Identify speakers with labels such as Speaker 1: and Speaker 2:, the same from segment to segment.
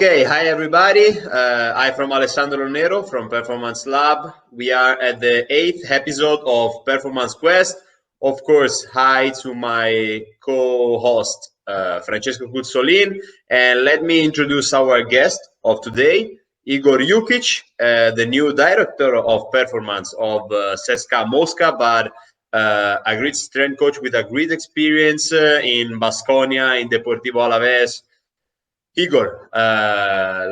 Speaker 1: Okay, hi everybody. I'm from Alessandro Nero from PerformanceLab. We are at the 8th episode of Performance Quest. Of course, hi to my co-host Francesco Cuzzolin, and let me introduce our guest of today, Igor Jukic, the new director of performance of CSKA Moscow, but a great strength coach with a great experience in Baskonia, in Deportivo Alaves. Igor,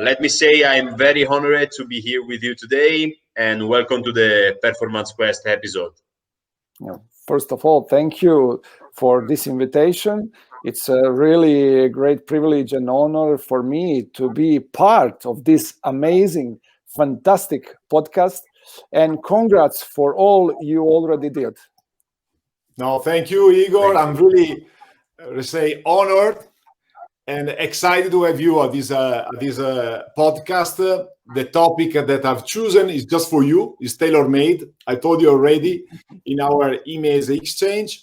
Speaker 1: let me say I'm very honored to be here with you today, and welcome to the Performance Quest episode.
Speaker 2: First of all, thank you for this invitation. It's a really great privilege and honor for me to be part of this amazing, fantastic podcast, and congrats for all you already did.
Speaker 3: No, thank you, Igor. I'm really, honored and excited to have you on this podcast. The topic that I've chosen is just for you. It's tailor-made. I told you already in our emails exchange.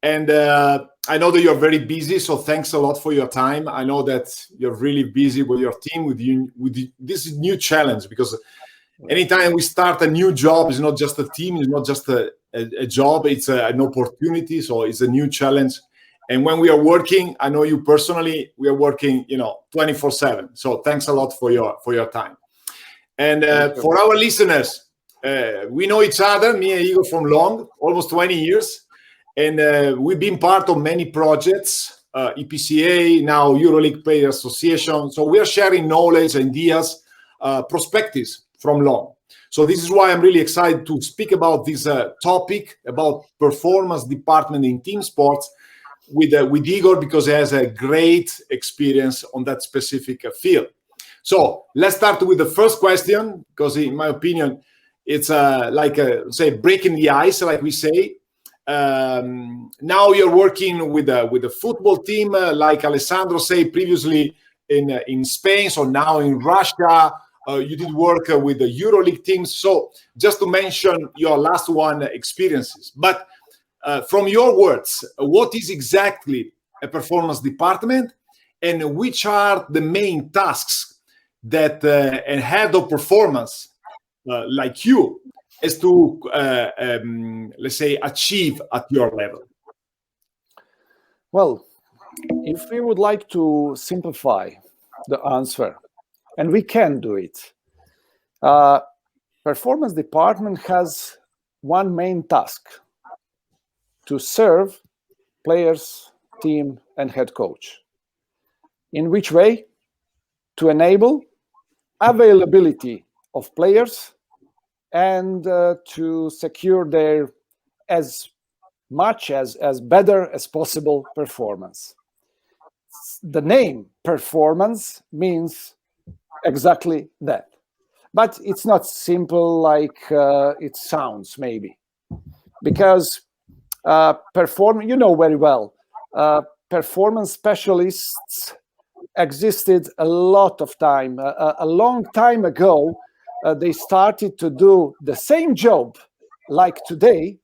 Speaker 3: And I know that you're very busy, so thanks a lot for your time. I know that you're really busy with your team, with this new challenge, because anytime we start a new job, it's not just a team, it's not just a job, it's an opportunity. So it's a new challenge. And when we are working, I know you personally, we are working, 24/7. So thanks a lot for your time. And for our listeners, we know each other, me and Igor, from almost 20 years. And we've been part of many projects, EPCA, now Euroleague Player Association. So we are sharing knowledge, ideas, perspectives from long. So this is why I'm really excited to speak about this topic, about performance department in team sports, with Igor, because he has a great experience on that specific field. So let's start with the first question, because in my opinion, it's breaking the ice, like we say. Now you're working with a football team, like Alessandro said previously in Spain, so now in Russia. You did work with the Euroleague teams. So just to mention your last one experiences, but from your words, what is exactly a performance department, and which are the main tasks that a head of performance like you is to, achieve at your level?
Speaker 2: Well, if we would like to simplify the answer, and we can do it, performance department has one main task: to serve players, team, and head coach. In which way? To enable availability of players and to secure their as much as better as possible performance. The name performance means exactly that. But it's not simple like it sounds, maybe. Because you know very well, performance specialists existed a lot of time. A long time ago, they started to do the same job like today,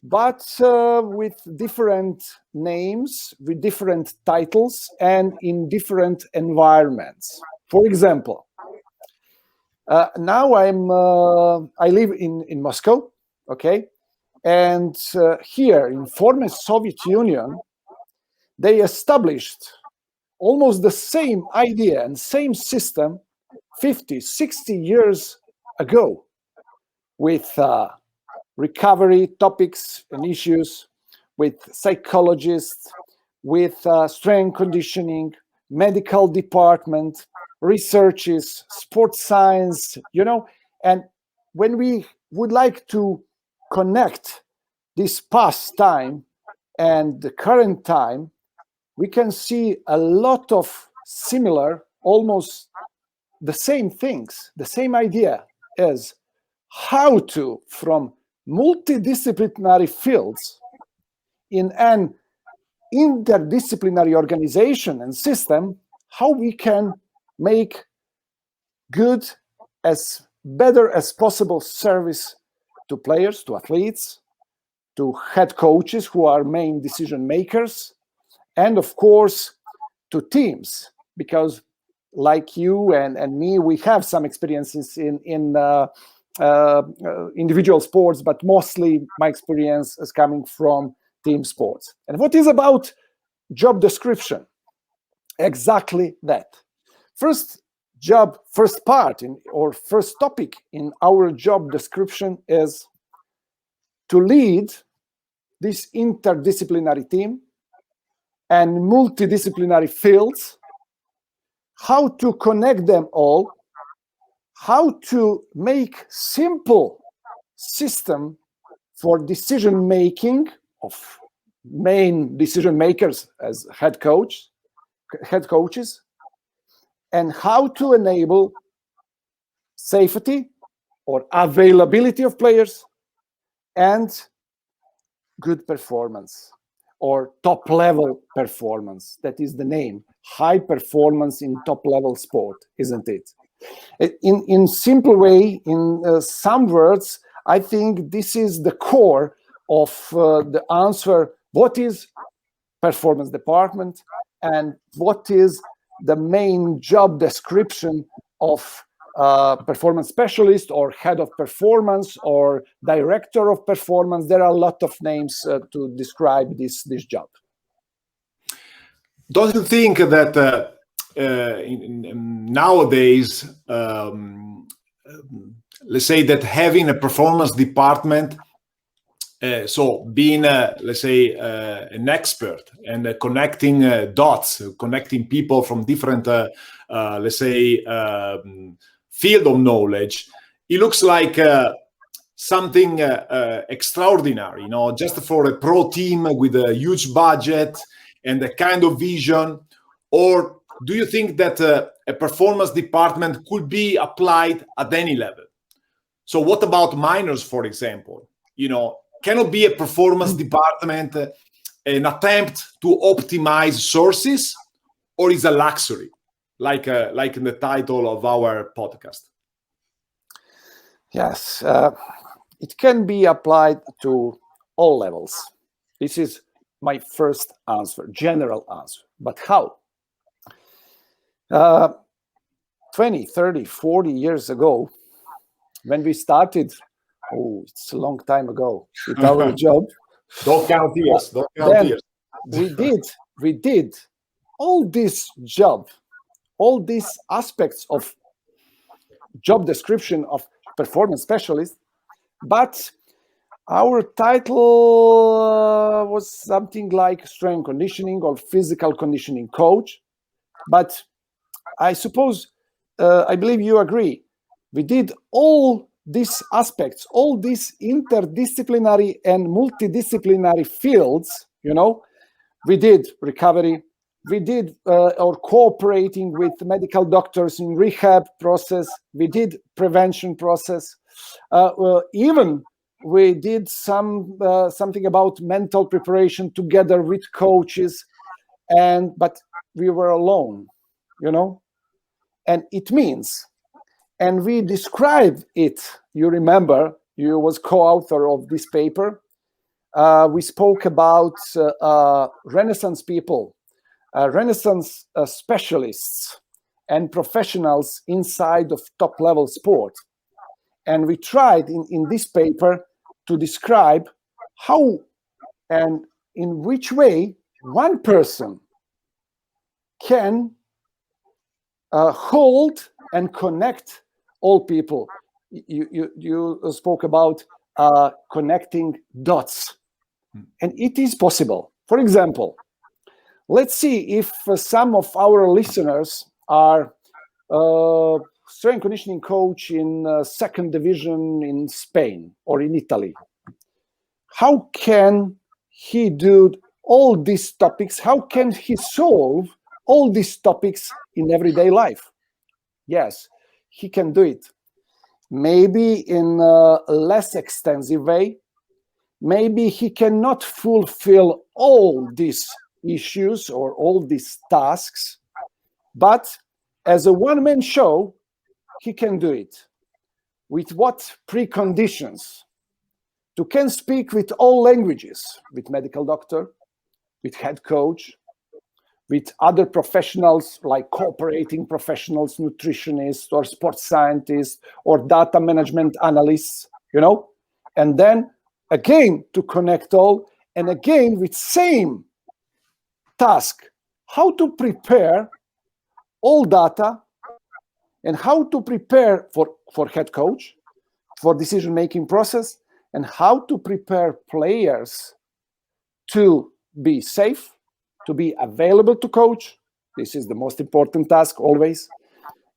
Speaker 2: but with different names, with different titles, and in different environments. For example, now I live in Moscow, okay? And here in former Soviet Union, they established almost the same idea and same system 50, 60 years ago with recovery topics and issues, with psychologists, with strength conditioning, medical department, researches, sports science, and when we would like to connect this past time and the current time, we can see a lot of similar, almost the same things, the same idea as how to, from multidisciplinary fields in an interdisciplinary organization and system, how we can make good, as better as possible service to players, to athletes, to head coaches who are main decision makers, and of course to teams, because like you and me, we have some experiences in individual sports, but mostly my experience is coming from team sports. And what is about job description? Exactly that. First part or first topic in our job description is to lead this interdisciplinary team and multidisciplinary fields, how to connect them all, how to make simple system for decision making of main decision makers as head coaches, and how to enable safety or availability of players and good performance or top level performance. That is the name, high performance in top level sport, isn't it? In simple way, in some words, I think this is the core of the answer. What is performance department and what is the main job description of performance specialist or head of performance or director of performance? There are a lot of names to describe this job.
Speaker 3: Don't you think that nowadays, let's say that having a performance department, so being, let's say, an expert and connecting dots, connecting people from different, let's say, field of knowledge, it looks like something extraordinary, you know, just for a pro team with a huge budget and a kind of vision? Or do you think that a performance department could be applied at any level? So what about minors, for example? You know, cannot be a performance department an attempt to optimize sources, or is a luxury, like in the title of our podcast?
Speaker 2: Yes, it can be applied to all levels. This is my first answer, general answer. But how? 20, 30, 40 years ago, when we started, it's a long time ago, with our job.
Speaker 3: Don't count years. Don't count years.
Speaker 2: We did all this job, all these aspects of job description of performance specialist, but our title was something like strength conditioning or physical conditioning coach. But I suppose, I believe you agree, we did all these aspects, all these interdisciplinary and multidisciplinary fields, you know. We did recovery, we did or cooperating with medical doctors in rehab process, we did prevention process, even we did something about mental preparation together with coaches, but we were alone, you know. And it means, and we described it, you remember, you was co-author of this paper. We spoke about Renaissance people, Renaissance specialists and professionals inside of top-level sport. And we tried in this paper to describe how and in which way one person can hold and connect all people. You spoke about connecting dots, and it is possible. For example, let's see if some of our listeners are strength conditioning coach in second division in Spain or in Italy. How can he do all these topics? How can he solve all these topics in everyday life? Yes, he can do it. Maybe in a less extensive way. Maybe he cannot fulfill all these issues or all these tasks, but as a one-man show, he can do it. With what preconditions? To can speak with all languages, with medical doctor, with head coach, with other professionals like cooperating professionals, nutritionists or sports scientists or data management analysts, and then again to connect all, and again with same task, how to prepare all data and how to prepare for head coach, for decision-making process, and how to prepare players to be safe, to be available to coach. This is the most important task always.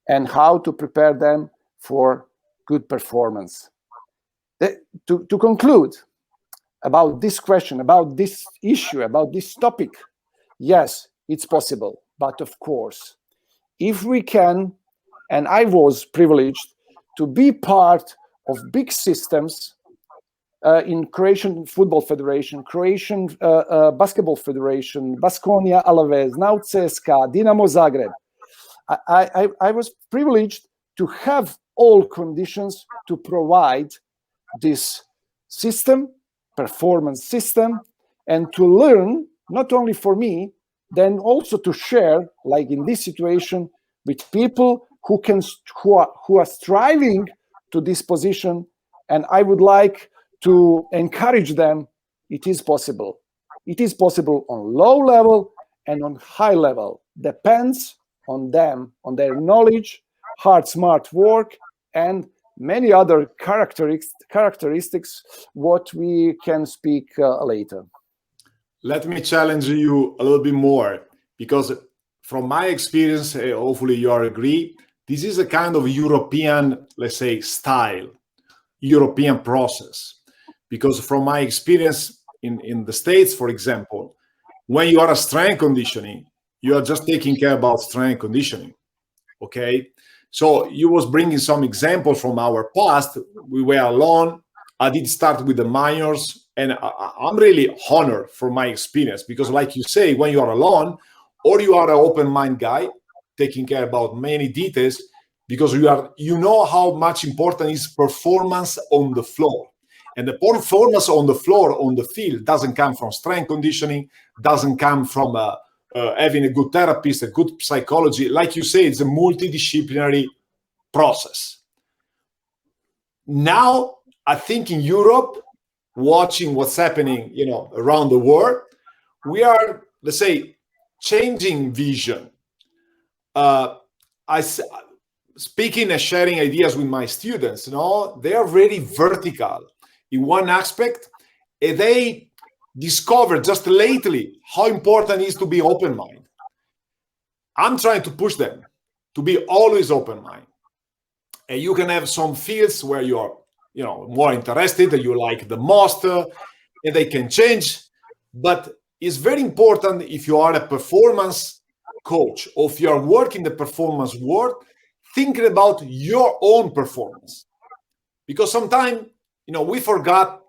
Speaker 2: And how to prepare them for good performance. To conclude about this question, about this issue, about this topic, yes, it's possible. But of course, if we can, and I was privileged to be part of big systems in Croatian Football Federation, Croatian Basketball Federation, Baskonia, Alaves, now CSKA, Dinamo Zagreb. I was privileged to have all conditions to provide this system, performance system, and to learn, not only for me, then also to share, like in this situation, with people who are striving to this position. And I would like to encourage them. It is possible. It is possible on low level and on high level. Depends on them, on their knowledge, hard, smart work, and many other characteristics, what we can speak later.
Speaker 3: Let me challenge you a little bit more, because from my experience, hopefully you agree, this is a kind of European, let's say, style, European process. Because from my experience in the States, for example, when you are a strength conditioning, you are just taking care about strength conditioning, okay? So you was bringing some examples from our past. We were alone. I did start with the minors, and I'm really honored for my experience, because like you say, when you are alone, or you are an open mind guy, taking care about many details, because you know how much important is performance on the floor. And the performance on the floor, on the field, doesn't come from strength conditioning, doesn't come from having a good therapist, a good psychology. Like you say, it's a multidisciplinary process. Now, I think in Europe, watching what's happening, around the world, we are, let's say, changing vision. Speaking and sharing ideas with my students, they are very vertical in one aspect, and they discovered just lately how important it is to be open-minded. I'm trying to push them to be always open-minded. And you can have some fields where you are, more interested, that you like the most, and they can change. But it's very important, if you are a performance coach, or if you are working the performance world, thinking about your own performance. Because sometimes, we forgot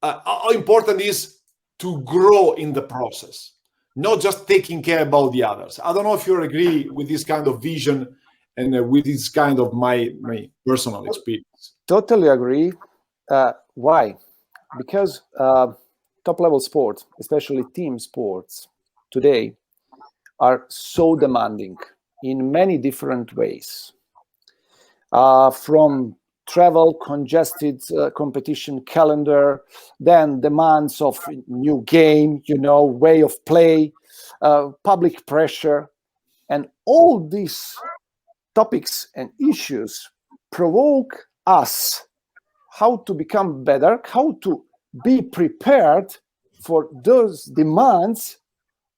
Speaker 3: how important it is to grow in the process, not just taking care about the others. I don't know if you agree with this kind of vision and with this kind of my personal experience.
Speaker 2: Totally agree. Why? Because top-level sports, especially team sports, today are so demanding in many different ways. From travel, congested competition calendar, then demands of new game, way of play, public pressure, and all these topics and issues provoke us how to become better, how to be prepared for those demands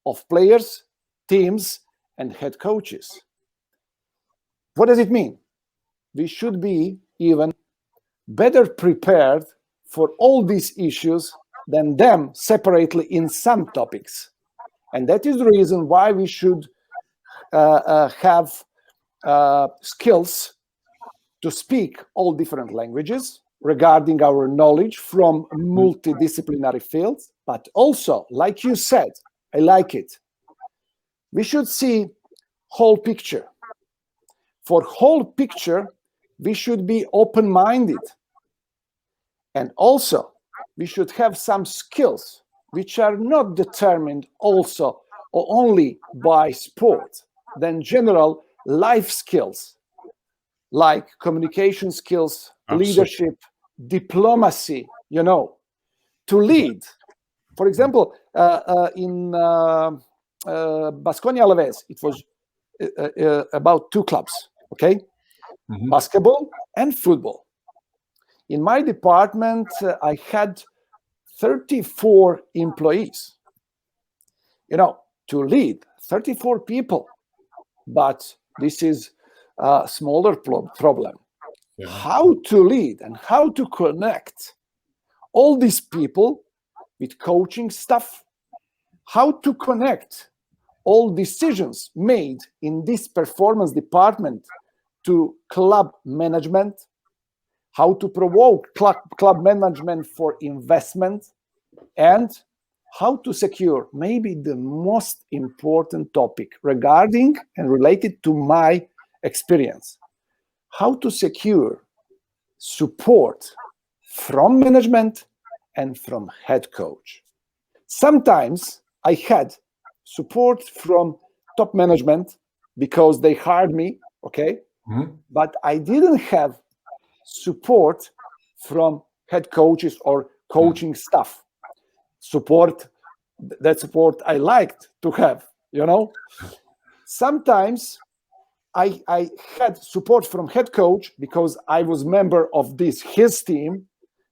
Speaker 2: of players, teams, and head coaches. What does it mean? We should be even better prepared for all these issues than them separately in some topics. And that is the reason why we should have skills to speak all different languages regarding our knowledge from multidisciplinary fields. But also, like you said, I like it, we should see whole picture. For whole picture, we should be open-minded. And also, we should have some skills which are not determined also only by sport, then general life skills like communication skills, leadership, diplomacy, to lead. For example, in Baskonia Alaves, it was about 2 clubs, okay?
Speaker 3: Mm-hmm.
Speaker 2: Basketball and football. In my department, I had 34 employees. To lead 34 people, but this is a smaller problem. Yeah. How to lead and how to connect all these people with coaching stuff, how to connect all decisions made in this performance department to club management, how to provoke club management for investment, and how to secure maybe the most important topic regarding and related to my experience, how to secure support from management and from head coach. Sometimes I had support from top management because they hired me, okay? Mm-hmm. But I didn't have support from head coaches or coaching staff. That support I liked to have, Sometimes I had support from head coach because I was member of his team,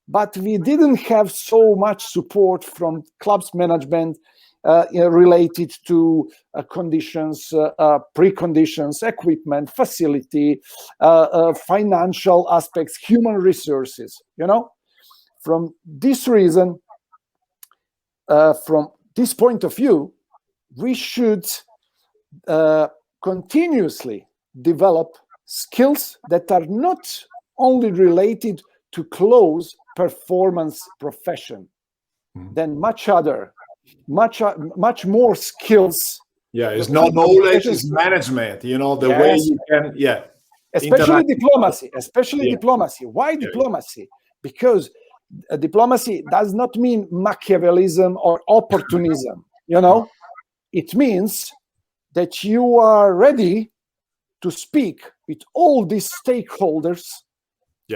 Speaker 2: but we didn't have so much support from club's management related to conditions, preconditions, equipment, facility, financial aspects, human resources, From this reason, from this point of view, we should continuously develop skills that are not only related to close performance profession, then much more skills.
Speaker 3: Yeah, it's not knowledge, it's management, the way you can,
Speaker 2: Especially diplomacy. Diplomacy. Why diplomacy? Because diplomacy does not mean Machiavellism or opportunism, It means that you are ready to speak with all these stakeholders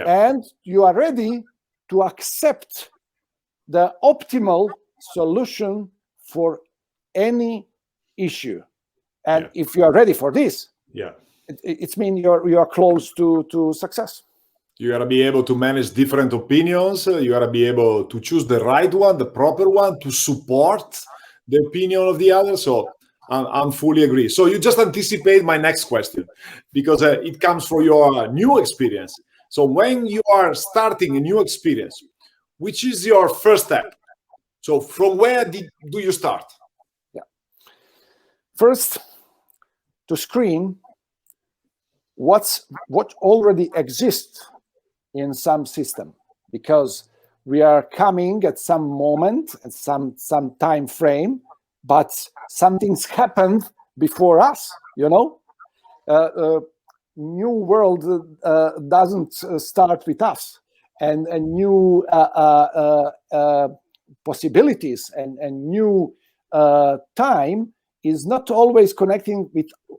Speaker 2: and you are ready to accept the optimal solution for any issue. And if you are ready for this, it means you are close to success.
Speaker 3: You got to be able to manage different opinions. You got to be able to choose the right one, the proper one, to support the opinion of the other. So I'm fully agree. So you just anticipate my next question because it comes from your new experience. So when you are starting a new experience, which is your first step? So from where do you start?
Speaker 2: First, to screen what already exists in some system, because we are coming at some moment, at some time frame, but something's happened before us, new world doesn't start with us, and new possibilities and new time is not always connecting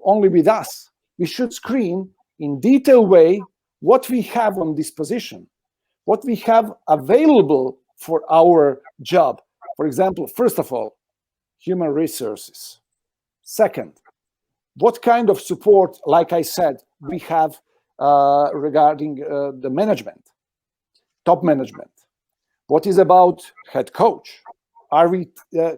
Speaker 2: only with us. We should screen in detailed way what we have on disposition, what we have available for our job. For example, first of all, human resources. Second, what kind of support, like I said, we have regarding the management, top management. What is about head coach? Are we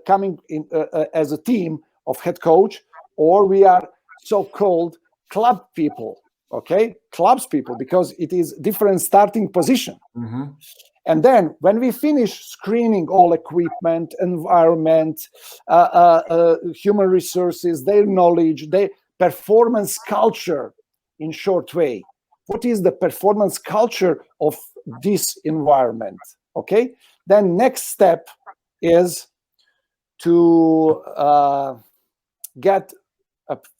Speaker 2: coming in as a team of head coach, or we are so-called club people? Okay, clubs people, because it is different starting position. Mm-hmm. And then when we finish screening all equipment, environment, human resources, their knowledge, their performance culture, in short way, what is the performance culture of this environment? Okay, then next step is to get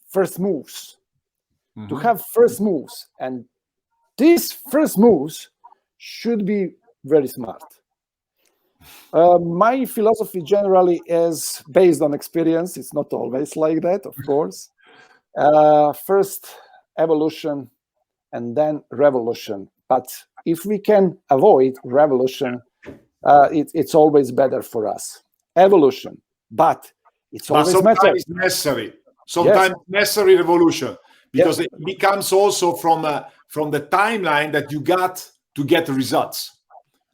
Speaker 2: first moves. Mm-hmm. To have first moves, and these first moves should be very smart. My philosophy generally is based on experience. It's not always like that, of course. First evolution and then revolution. But if we can avoid revolution, it's always better for us. Evolution, but it's always
Speaker 3: sometimes necessary. Sometimes necessary revolution, because it becomes also from the timeline that you got to get results.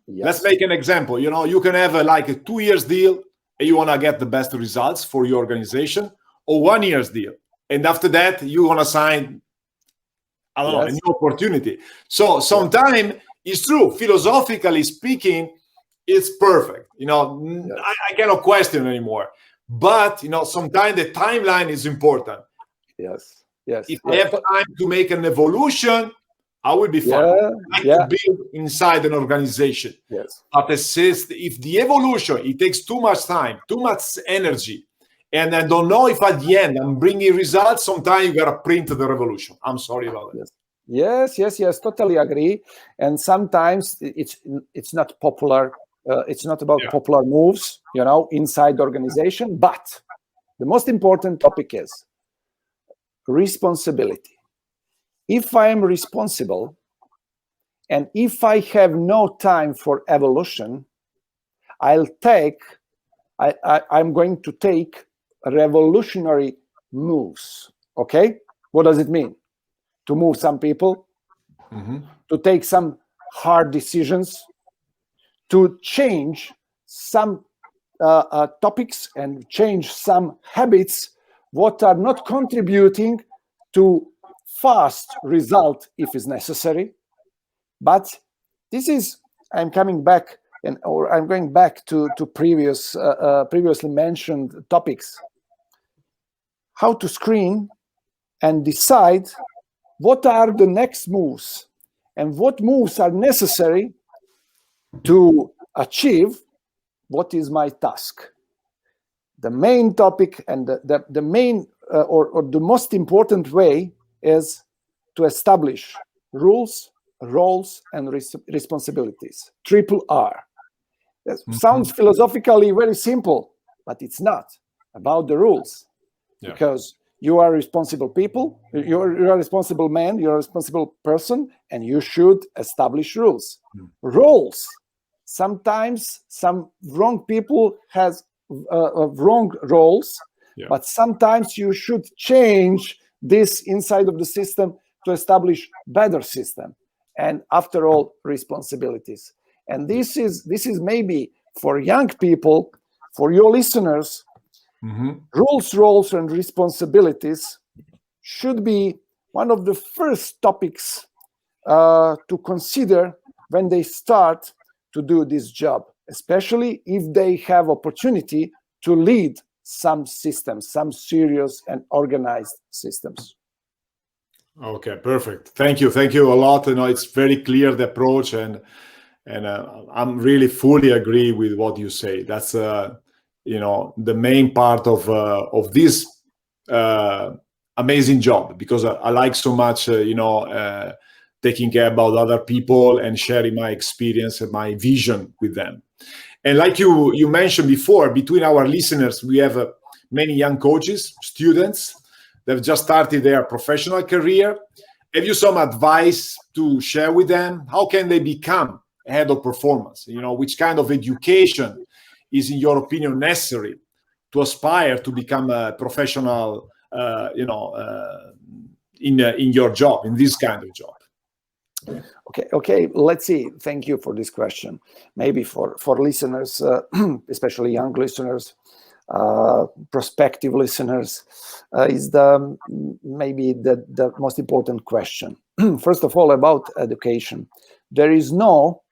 Speaker 3: Let's make an example. You can have a 2 years deal and you want to get the best results for your organization, or 1 year's deal. And after that, you want to sign, I don't know, a new opportunity. So sometimes it's true, philosophically speaking, it's perfect. I cannot question anymore. But, sometimes the timeline is important.
Speaker 2: Yes.
Speaker 3: If I have time to make an evolution, I will be fine. To build inside an organization.
Speaker 2: Yes.
Speaker 3: But if the evolution, it takes too much time, too much energy, and I don't know if at the end I'm bringing results, sometimes you got to print the revolution. I'm sorry about that.
Speaker 2: Yes, totally agree. And sometimes it's not popular. It's not about popular moves, inside the organization. But the most important topic is responsibility. If I am responsible and if I have no time for evolution, I'm going to take revolutionary moves. Okay? What does it mean? To move some people, to take some hard decisions, to change some topics and change some habits what are not contributing to fast result if is necessary. But this is, I'm coming back or I'm going back to previously mentioned topics. How to screen and decide what are the next moves and what moves are necessary to achieve what is my task. The main topic and the main or the most important way is to establish rules, roles, and responsibilities. Triple R. That sounds philosophically very simple, but it's not about the rules. Because you are responsible people, you're a responsible man, you're a responsible person, and you should establish rules. Roles. Sometimes some wrong people has wrong roles, but sometimes you should change this inside of the system to establish better system. And after all, responsibilities. And this is maybe for young people, for your listeners, rules, roles, and responsibilities should be one of the first topics to consider when they start to do this job, especially if they have opportunity to lead some systems, some serious and organized systems.
Speaker 3: Okay, perfect. Thank you a lot. It's very clear, the approach, and I'm really fully agree with what you say. That's the main part of this amazing job, because I like so much taking care about other people and sharing my experience and my vision with them. And like you mentioned before, between our listeners, we have many young coaches, students that have just started their professional career. Have you some advice to share with them? How can they become a head of performance? Which kind of education is, in your opinion, necessary to aspire to become a professional, in your job, in this kind of job?
Speaker 2: Okay. Let's see. Thank you for this question. Maybe for listeners, especially young listeners, prospective listeners, is maybe the most important question. First of all, about education. There is no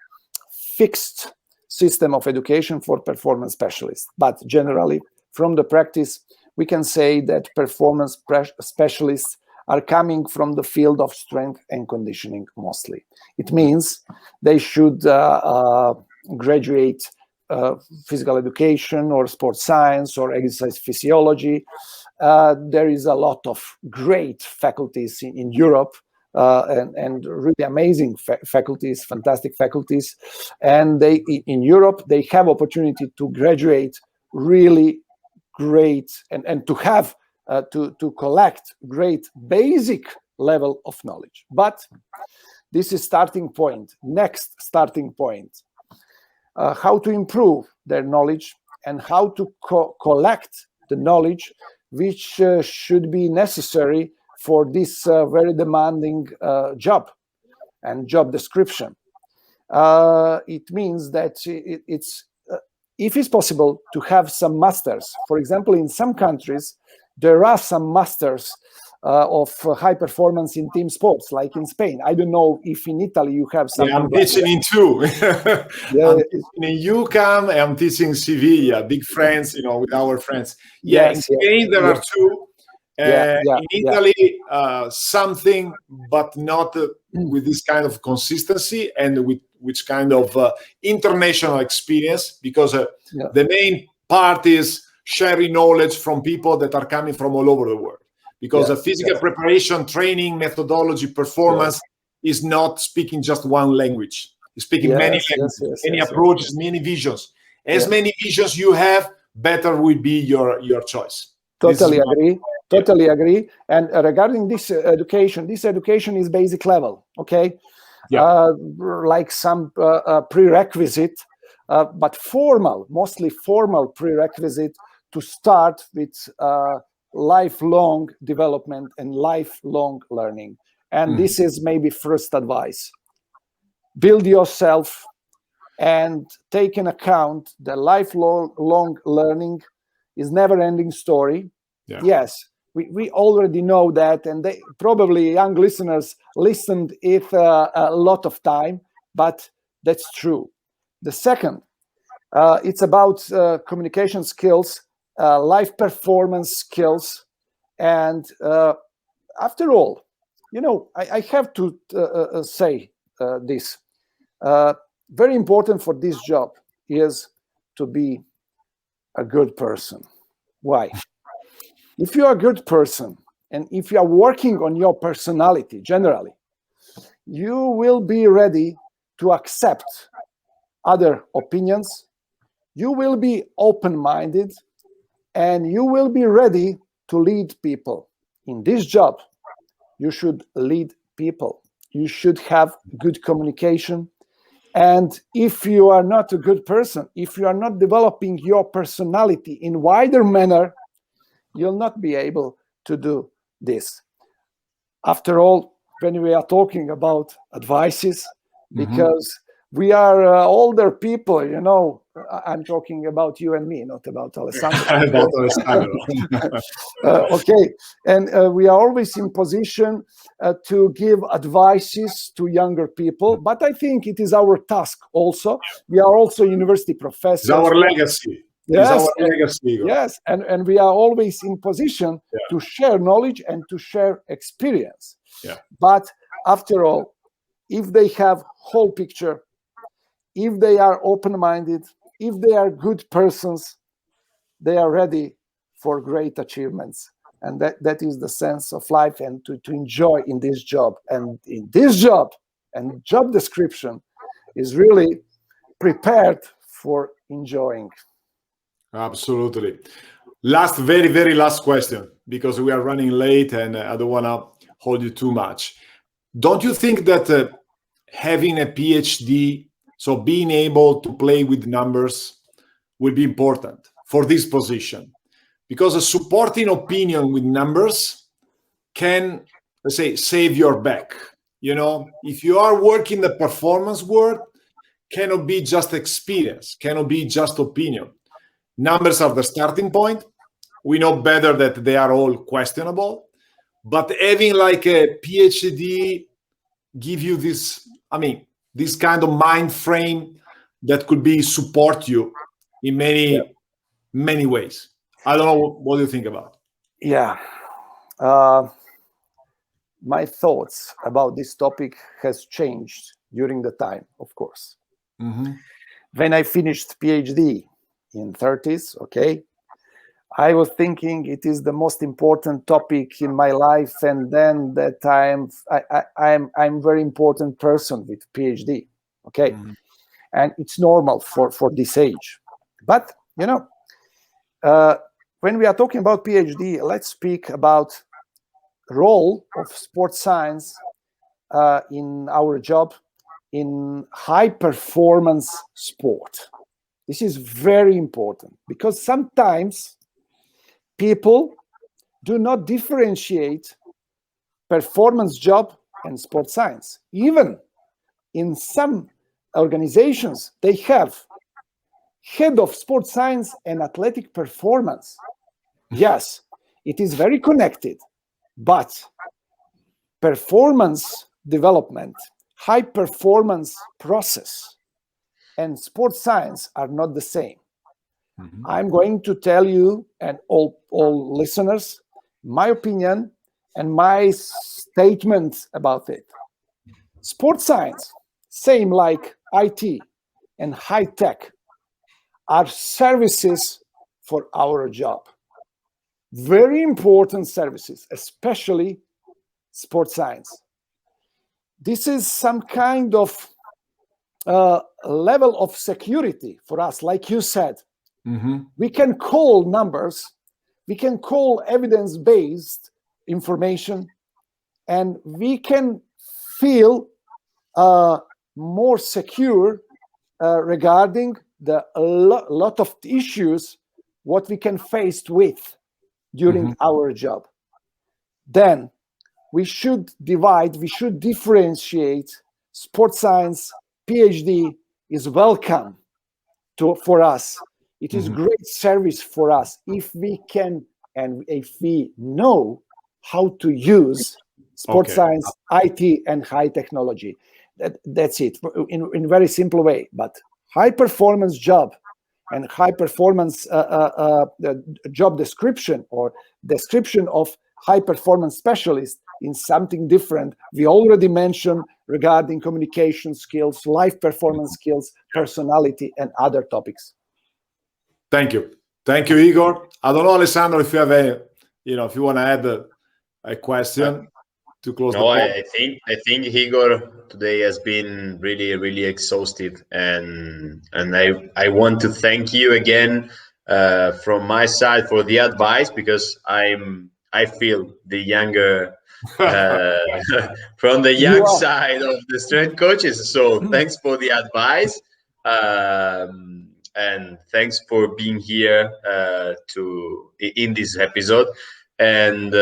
Speaker 2: fixed system of education for performance specialists, but generally, from the practice, we can say that performance specialists are coming from the field of strength and conditioning mostly. It means they should graduate physical education or sports science or exercise physiology. There is a lot of great faculties in Europe and really amazing faculties, fantastic faculties. And they in Europe, they have opportunity to graduate really great and to have to collect great basic level of knowledge. But this is starting point. Next starting point. How to improve their knowledge and how to collect the knowledge which should be necessary for this very demanding job and job description. It means that it's if it's possible to have some masters. For example, in some countries, there are some masters of high performance in team sports, like in Spain. I don't know if in Italy you have some.
Speaker 3: Yeah, I'm teaching in two. I'm teaching in UCAM. I'm teaching Sevilla. Big friends, with our friends. Yeah, in Spain there are two. In Italy, something, but not with this kind of consistency and with which kind of international experience, because the main part is sharing knowledge from people that are coming from all over the world. Because physical preparation, training, methodology, performance is not speaking just one language. It's speaking many languages, many approaches, many visions. As many visions you have, better will be your choice.
Speaker 2: Totally agree. Totally agree. And regarding this education is basic level, okay? Like some prerequisite, but mostly formal prerequisite to start with lifelong development and lifelong learning. And this is maybe first advice. Build yourself and take in account the lifelong learning is never-ending story. Yes, we already know that, and they probably young listeners listened it a lot of time, but that's true. The second, it's about communication skills, life performance skills, and after all, I have to say this. Very important for this job is to be a good person. Why? If you are a good person and if you are working on your personality generally, you will be ready to accept other opinions. You will be open-minded and you will be ready to lead people. In this job, you should lead people. You should have good communication. And if you are not a good person, if you are not developing your personality in wider manner, you'll not be able to do this. After all, when we are talking about advices, because we are older people, I'm talking about you and me, not about Alessandro. Okay, and we are always in position to give advices to younger people, but I think it is our task also. We are also university professors.
Speaker 3: It's our legacy.
Speaker 2: Yes, yes, and we are always in position to share knowledge and to share experience. But after all, if they have whole picture, if they are open-minded, if they are good persons, they are ready for great achievements. And that is the sense of life and to enjoy in this job. And in this job, and job description is really prepared for enjoying.
Speaker 3: Absolutely. Last, very, very last question, because we are running late and I don't want to hold you too much. Don't you think that having a PhD, so being able to play with numbers, will be important for this position? Because a supporting opinion with numbers can, let's say, save your back. If you are working the performance world, cannot be just experience, cannot be just opinion. Numbers are the starting point. We know better that they are all questionable, but having like a PhD give you this, this kind of mind frame that could be support you in many ways. I don't know, what do you think about?
Speaker 2: Yeah. My thoughts about this topic has changed during the time, of course. When I finished PhD in 30s, okay, I was thinking it is the most important topic in my life, and then that I'm very important person with PhD. Okay, and it's normal for this age. But when we are talking about PhD, let's speak about role of sports science in our job in high performance sport. This is very important because sometimes people do not differentiate performance job and sports science. Even in some organizations, they have head of sports science and athletic performance. Yes, it is very connected, but performance development, high performance process, and sports science are not the same. I'm going to tell you and all listeners my opinion and my statement about it. Sports science, same like IT and high tech, are services for our job. Very important services, especially sports science. This is some kind of level of security for us, like you said. We can call numbers, we can call evidence-based information, and we can feel more secure regarding the lot of issues what we can face with during our job. Then we should differentiate sports science. PhD is welcome for us. It is great service for us if we can and if we know how to use sports science, IT, and high technology. That's it in very simple way. But high performance job and high performance job description or description of high performance specialist in something different. We already mentioned regarding communication skills, life performance skills, personality, and other topics.
Speaker 3: Thank you, Igor. I don't know, Alessandro, if you have if you want to add a question to close.
Speaker 1: No, I think Igor today has been really, really exhaustive, and I want to thank you again from my side for the advice, because I feel the younger from the young side of the strength coaches. So thanks for the advice. And thanks for being here in this episode. And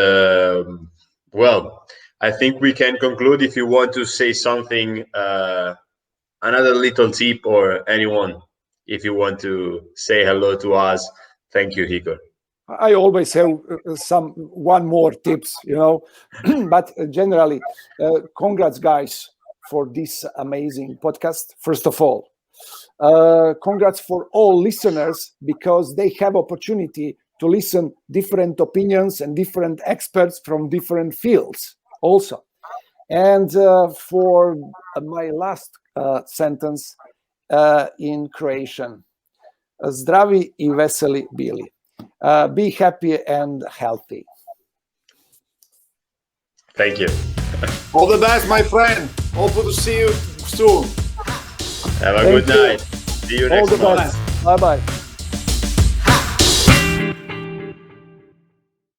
Speaker 1: well, I think we can conclude. If you want to say something, another little tip, or anyone, if you want to say hello to us. Thank you, Igor.
Speaker 2: I always have one more tips, but generally, congrats guys for this amazing podcast. First of all, congrats for all listeners, because they have opportunity to listen different opinions and different experts from different fields also. And for my last sentence in Croatian, zdravi I veseli bili. Be happy and healthy.
Speaker 1: Thank you.
Speaker 3: All the best, my friend. Hope to see you soon.
Speaker 1: Have a good night. See you next month.
Speaker 2: Bye-bye.